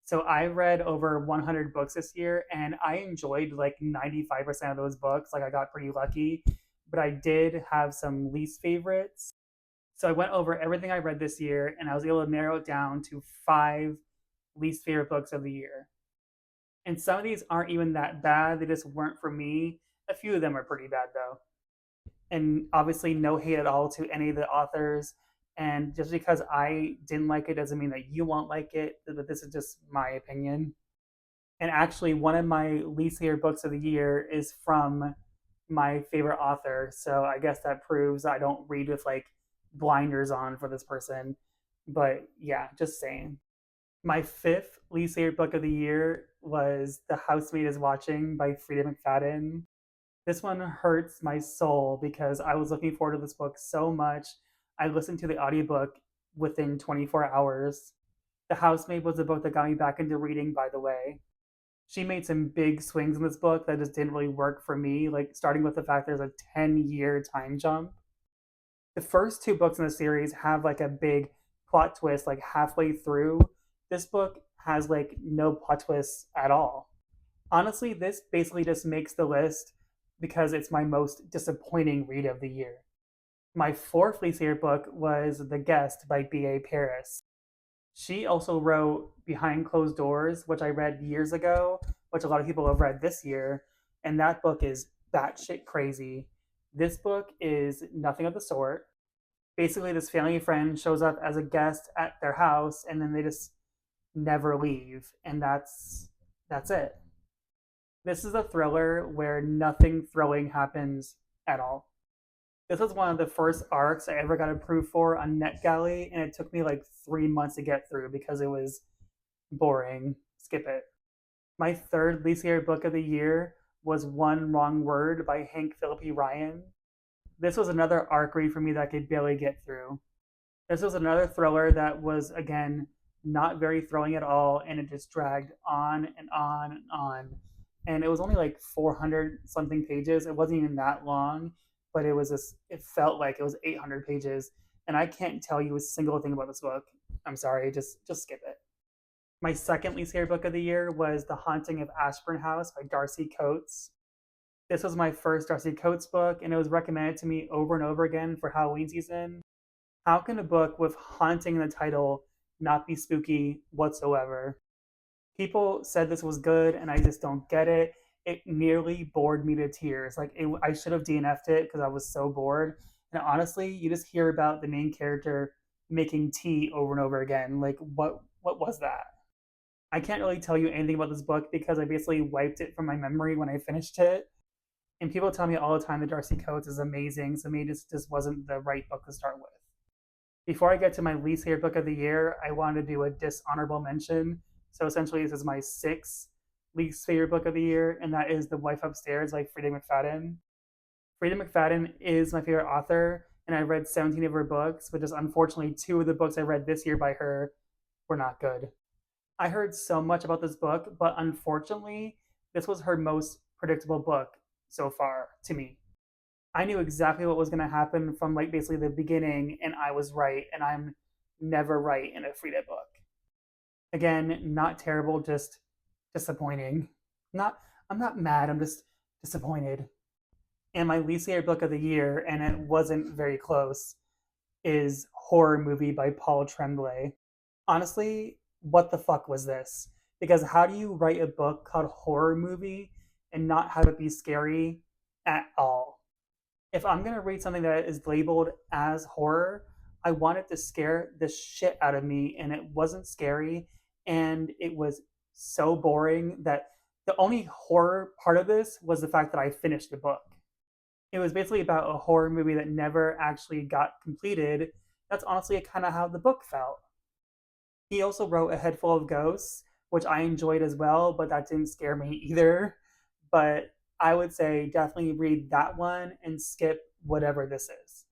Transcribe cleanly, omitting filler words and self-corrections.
So I read over 100 books this year and I enjoyed like 95% of those books. Like I got pretty lucky, but I did have some least favorites. So I went over everything I read this year and I was able to narrow it down to five least favorite books of the year. And some of these aren't even that bad, they just weren't for me. A few of them are pretty bad though. And obviously, no hate at all to any of the authors. And just because I didn't like it doesn't mean that you won't like it, but this is just my opinion. And actually, one of my least favorite books of the year is from my favorite author. So I guess that proves I don't read with like blinders on for this person. But yeah, just saying. My fifth least favorite book of the year was The Housemaid is Watching by Frida McFadden. This one hurts my soul because I was looking forward to this book so much. I listened to the audiobook within 24 hours. The Housemaid was the book that got me back into reading, by the way. She made some big swings in this book that just didn't really work for me, like starting with the fact there's a 10-year time jump. The first two books in the series have like a big plot twist like halfway through. This book has like no plot twists at all. Honestly, this basically just makes the list because it's my most disappointing read of the year. My fourth least favorite book was The Guest by B.A. Paris. She also wrote Behind Closed Doors, which I read years ago, which a lot of people have read this year, and that book is batshit crazy. This book is nothing of the sort. Basically, this family friend shows up as a guest at their house, and then they just never leave, and that's it. This is a thriller where nothing thrilling happens at all. This was one of the first arcs I ever got approved for on NetGalley, and it took me like 3 months to get through because it was boring. Skip it. My third least favorite book of the year was One Wrong Word by Hank Philippi Ryan. This was another arc read for me that I could barely get through. This was another thriller that was, again, not very thrilling at all, and it just dragged on and on and on. And it was only like 400 something pages. It wasn't even that long, but it felt like it was 800 pages. And I can't tell you a single thing about this book. I'm sorry, just skip it. My second least favorite book of the year was The Haunting of Ashburn House by Darcy Coates. This was my first Darcy Coates book, and it was recommended to me over and over again for Halloween season. How can a book with haunting in the title not be spooky whatsoever? People said this was good, and I just don't get it. It nearly bored me to tears. I should have DNF'd it because I was so bored. And honestly, you just hear about the main character making tea over and over again. Like what was that? I can't really tell you anything about this book because I basically wiped it from my memory when I finished it. And people tell me all the time that Darcy Coates is amazing, so maybe this just wasn't the right book to start with. Before I get to my least favorite book of the year, I want to do a dishonorable mention. So essentially, this is my sixth least favorite book of the year, and that is The Wife Upstairs by Frida McFadden. Frida McFadden is my favorite author, and I read 17 of her books, but just unfortunately, two of the books I read this year by her were not good. I heard so much about this book, but unfortunately, this was her most predictable book so far to me. I knew exactly what was going to happen from like basically the beginning, and I was right, and I'm never right in a Frida book. Again, not terrible, just disappointing. Not, I'm not mad. I'm just disappointed. And my least favorite book of the year, and it wasn't very close, is Horror Movie by Paul Tremblay. Honestly, what the fuck was this? Because how do you write a book called Horror Movie and not have it be scary at all? If I'm gonna read something that is labeled as horror, I want it to scare the shit out of me, and it wasn't scary, and it was so boring that the only horror part of this was the fact that I finished the book. It was basically about a horror movie that never actually got completed. That's honestly kind of how the book felt. He also wrote A Head Full of Ghosts, which I enjoyed as well, but that didn't scare me either. But I would say definitely read that one and skip whatever this is.